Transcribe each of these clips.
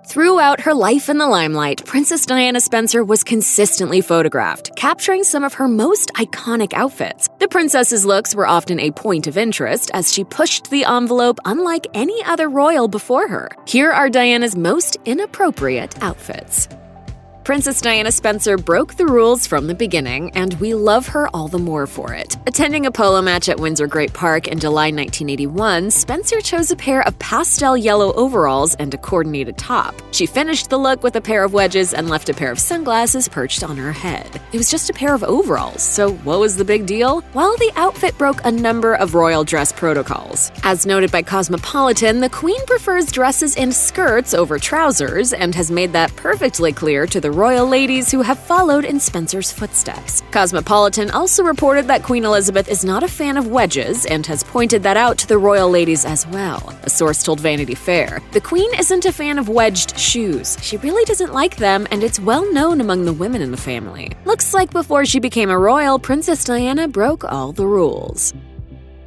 Throughout her life in the limelight, Princess Diana Spencer was consistently photographed, capturing some of her most iconic outfits. The princess's looks were often a point of interest as she pushed the envelope unlike any other royal before her. Here are Diana's most inappropriate outfits. Princess Diana Spencer broke the rules from the beginning, and we love her all the more for it. Attending a polo match at Windsor Great Park in July 1981, Spencer chose a pair of pastel yellow overalls and a coordinated top. She finished the look with a pair of wedges and left a pair of sunglasses perched on her head. It was just a pair of overalls, so what was the big deal? Well, the outfit broke a number of royal dress protocols. As noted by Cosmopolitan, the Queen prefers dresses and skirts over trousers and has made that perfectly clear to the royal ladies who have followed in Spencer's footsteps. Cosmopolitan also reported that Queen Elizabeth is not a fan of wedges and has pointed that out to the royal ladies as well. A source told Vanity Fair, "The Queen isn't a fan of wedged shoes. She really doesn't like them, and it's well known among the women in the family." Looks like before she became a royal, Princess Diana broke all the rules.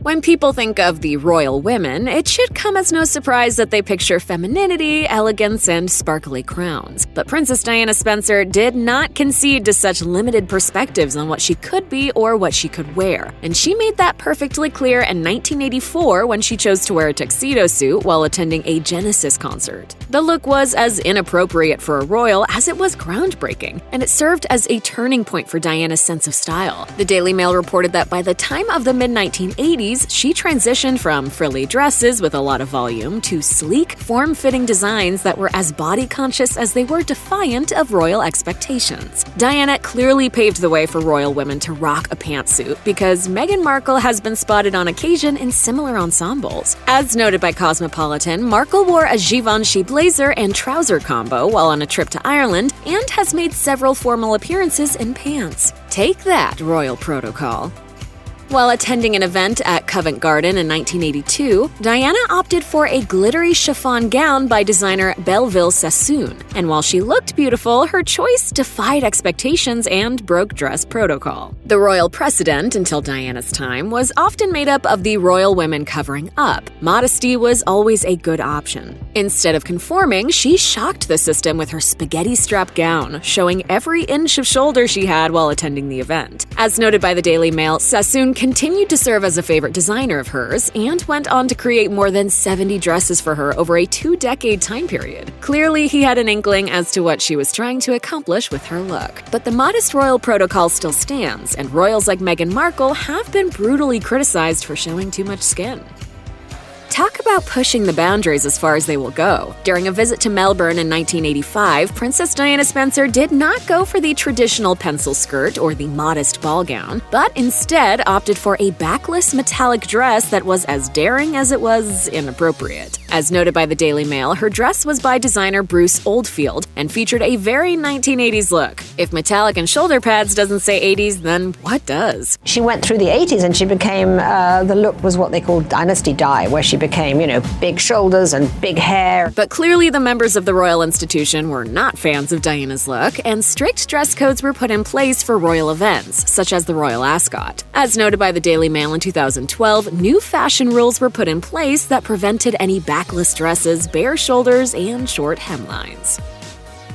When people think of the royal women, it should come as no surprise that they picture femininity, elegance, and sparkly crowns. But Princess Diana Spencer did not concede to such limited perspectives on what she could be or what she could wear. And she made that perfectly clear in 1984 when she chose to wear a tuxedo suit while attending a Genesis concert. The look was as inappropriate for a royal as it was groundbreaking, and it served as a turning point for Diana's sense of style. The Daily Mail reported that by the time of the mid-1980s, she transitioned from frilly dresses with a lot of volume to sleek, form-fitting designs that were as body-conscious as they were defiant of royal expectations. Diana clearly paved the way for royal women to rock a pantsuit because Meghan Markle has been spotted on occasion in similar ensembles. As noted by Cosmopolitan, Markle wore a Givenchy blazer and trouser combo while on a trip to Ireland and has made several formal appearances in pants. Take that, royal protocol. While attending an event at Covent Garden in 1982, Diana opted for a glittery chiffon gown by designer Belleville Sassoon. And while she looked beautiful, her choice defied expectations and broke dress protocol. The royal precedent until Diana's time was often made up of the royal women covering up. Modesty was always a good option. Instead of conforming, she shocked the system with her spaghetti strap gown, showing every inch of shoulder she had while attending the event. As noted by the Daily Mail, Sassoon continued to serve as a favorite designer of hers and went on to create more than 70 dresses for her over a 2-decade time period. Clearly, he had an inkling as to what she was trying to accomplish with her look. But the modest royal protocol still stands, and royals like Meghan Markle have been brutally criticized for showing too much skin. Talk about pushing the boundaries as far as they will go. During a visit to Melbourne in 1985, Princess Diana Spencer did not go for the traditional pencil skirt or the modest ball gown, but instead opted for a backless metallic dress that was as daring as it was inappropriate. As noted by the Daily Mail, her dress was by designer Bruce Oldfield and featured a very 1980s look. If metallic and shoulder pads doesn't say 80s, then what does? She went through the 80s and she became, the look was what they called dynasty dye, where she became, big shoulders and big hair. But clearly the members of the Royal Institution were not fans of Diana's look, and strict dress codes were put in place for royal events, such as the Royal Ascot. As noted by the Daily Mail in 2012, new fashion rules were put in place that prevented any backless dresses, bare shoulders, and short hemlines.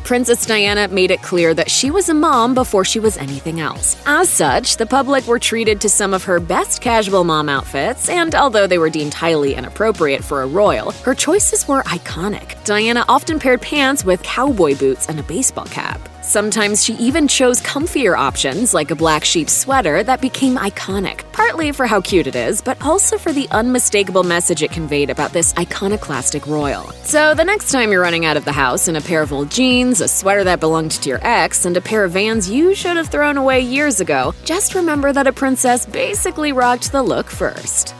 Princess Diana made it clear that she was a mom before she was anything else. As such, the public were treated to some of her best casual mom outfits, and although they were deemed highly inappropriate for a royal, her choices were iconic. Diana often paired pants with cowboy boots and a baseball cap. Sometimes she even chose comfier options like a black sheep sweater that became iconic, partly for how cute it is, but also for the unmistakable message it conveyed about this iconoclastic royal. So the next time you're running out of the house in a pair of old jeans, a sweater that belonged to your ex, and a pair of Vans you should have thrown away years ago, just remember that a princess basically rocked the look first.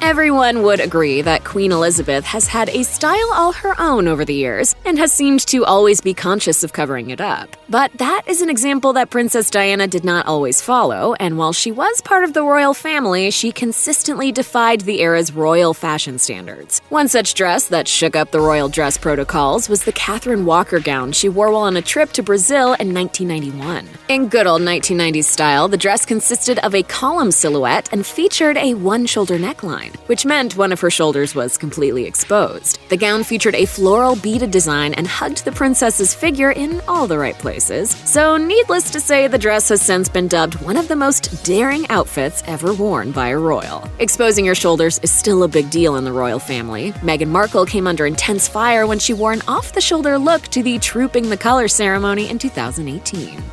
Everyone would agree that Queen Elizabeth has had a style all her own over the years and has seemed to always be conscious of covering it up. But that is an example that Princess Diana did not always follow, and while she was part of the royal family, she consistently defied the era's royal fashion standards. One such dress that shook up the royal dress protocols was the Catherine Walker gown she wore while on a trip to Brazil in 1991. In good old 1990s style, the dress consisted of a column silhouette and featured a one-shoulder neckline. which meant one of her shoulders was completely exposed. The gown featured a floral beaded design and hugged the princess's figure in all the right places, so needless to say, the dress has since been dubbed one of the most daring outfits ever worn by a royal. Exposing your shoulders is still a big deal in the royal family. Meghan Markle came under intense fire when she wore an off-the-shoulder look to the Trooping the Color ceremony in 2018.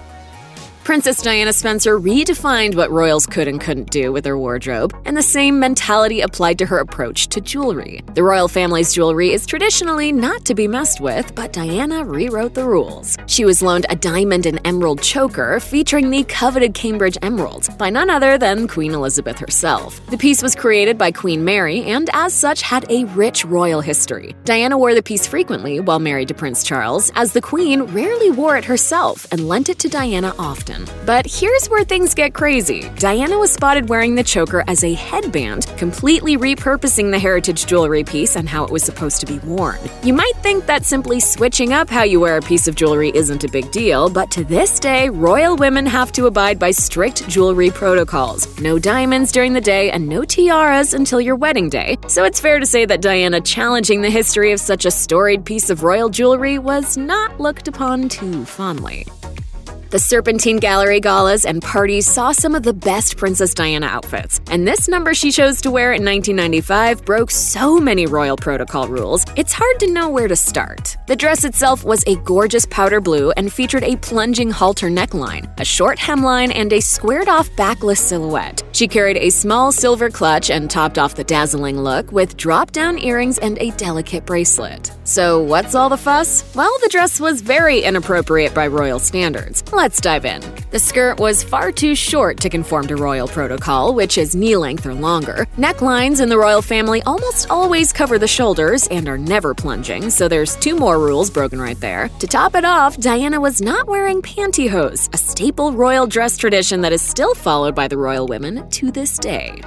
Princess Diana Spencer redefined what royals could and couldn't do with their wardrobe, and the same mentality applied to her approach to jewelry. The royal family's jewelry is traditionally not to be messed with, but Diana rewrote the rules. She was loaned a diamond and emerald choker featuring the coveted Cambridge emerald by none other than Queen Elizabeth herself. The piece was created by Queen Mary and, as such, had a rich royal history. Diana wore the piece frequently while married to Prince Charles, as the Queen rarely wore it herself and lent it to Diana often. But here's where things get crazy. Diana was spotted wearing the choker as a headband, completely repurposing the heritage jewelry piece and how it was supposed to be worn. You might think that simply switching up how you wear a piece of jewelry isn't a big deal, but to this day, royal women have to abide by strict jewelry protocols. No diamonds during the day and no tiaras until your wedding day. So it's fair to say that Diana challenging the history of such a storied piece of royal jewelry was not looked upon too fondly. The Serpentine Gallery galas and parties saw some of the best Princess Diana outfits, and this number she chose to wear in 1995 broke so many royal protocol rules, it's hard to know where to start. The dress itself was a gorgeous powder blue and featured a plunging halter neckline, a short hemline, and a squared-off backless silhouette. She carried a small silver clutch and topped off the dazzling look with drop-down earrings and a delicate bracelet. So what's all the fuss? Well, the dress was very inappropriate by royal standards. Let's dive in. The skirt was far too short to conform to royal protocol, which is knee length or longer. Necklines in the royal family almost always cover the shoulders and are never plunging, so there's 2 more rules broken right there. To top it off, Diana was not wearing pantyhose, a staple royal dress tradition that is still followed by the royal women to this day.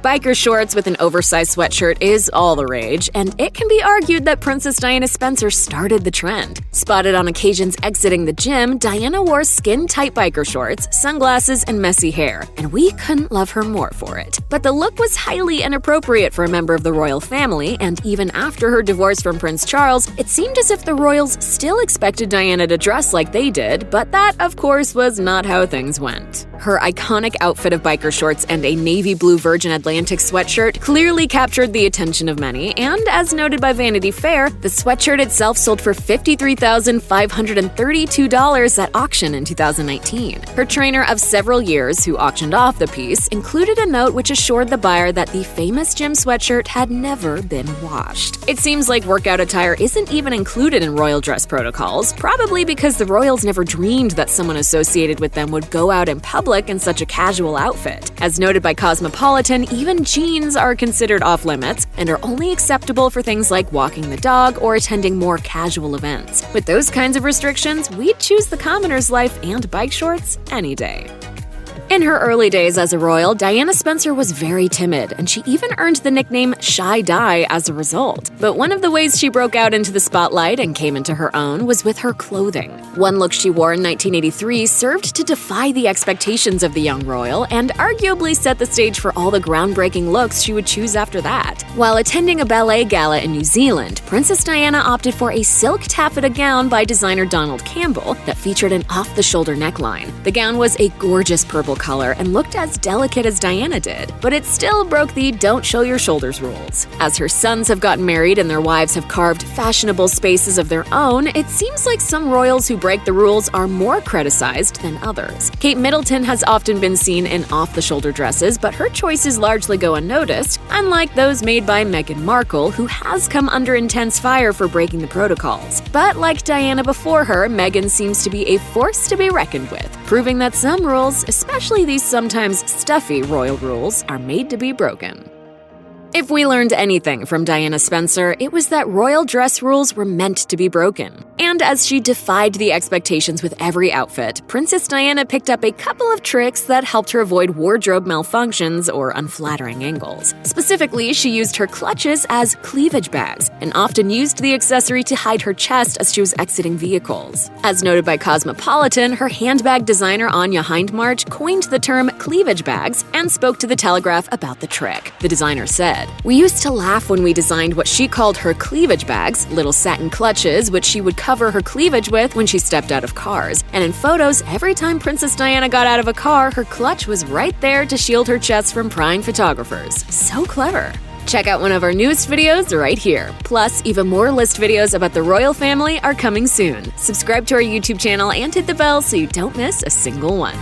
Biker shorts with an oversized sweatshirt is all the rage, and it can be argued that Princess Diana Spencer started the trend. Spotted on occasions exiting the gym, Diana wore skin-tight biker shorts, sunglasses, and messy hair, and we couldn't love her more for it. But the look was highly inappropriate for a member of the royal family, and even after her divorce from Prince Charles, it seemed as if the royals still expected Diana to dress like they did, but that, of course, was not how things went. Her iconic outfit of biker shorts and a navy blue Virgin Atlantic sweatshirt clearly captured the attention of many, and as noted by Vanity Fair, the sweatshirt itself sold for $53,532 at auction in 2019. Her trainer of several years, who auctioned off the piece, included a note which assured the buyer that the famous gym sweatshirt had never been washed. It seems like workout attire isn't even included in royal dress protocols, probably because the royals never dreamed that someone associated with them would go out in public in such a casual outfit. As noted by Cosmopolitan, even jeans are considered off-limits and are only acceptable for things like walking the dog or attending more casual events. With those kinds of restrictions, we'd choose the commoner's life and bike shorts any day. In her early days as a royal, Diana Spencer was very timid, and she even earned the nickname Shy Di as a result. But one of the ways she broke out into the spotlight and came into her own was with her clothing. One look she wore in 1983 served to defy the expectations of the young royal and arguably set the stage for all the groundbreaking looks she would choose after that. While attending a ballet gala in New Zealand, Princess Diana opted for a silk taffeta gown by designer Donald Campbell that featured an off-the-shoulder neckline. The gown was a gorgeous purple color and looked as delicate as Diana did, but it still broke the don't show your shoulders rules. As her sons have gotten married and their wives have carved fashionable spaces of their own, it seems like some royals who break the rules are more criticized than others. Kate Middleton has often been seen in off-the-shoulder dresses, but her choices largely go unnoticed, unlike those made by Meghan Markle, who has come under intense fire for breaking the protocols. But like Diana before her, Meghan seems to be a force to be reckoned with, proving that some rules, especially these sometimes stuffy royal rules, are made to be broken. If we learned anything from Diana Spencer, it was that royal dress rules were meant to be broken. And as she defied the expectations with every outfit, Princess Diana picked up a couple of tricks that helped her avoid wardrobe malfunctions or unflattering angles. Specifically, she used her clutches as cleavage bags and often used the accessory to hide her chest as she was exiting vehicles. As noted by Cosmopolitan, her handbag designer Anya Hindmarch coined the term cleavage bags and spoke to The Telegraph about the trick. The designer said, "We used to laugh when we designed what she called her cleavage bags, little satin clutches which she would cover her cleavage with when she stepped out of cars. And in photos, every time Princess Diana got out of a car, her clutch was right there to shield her chest from prying photographers." So clever. Check out one of our newest videos right here. Plus, even more list videos about the royal family are coming soon. Subscribe to our YouTube channel and hit the bell so you don't miss a single one.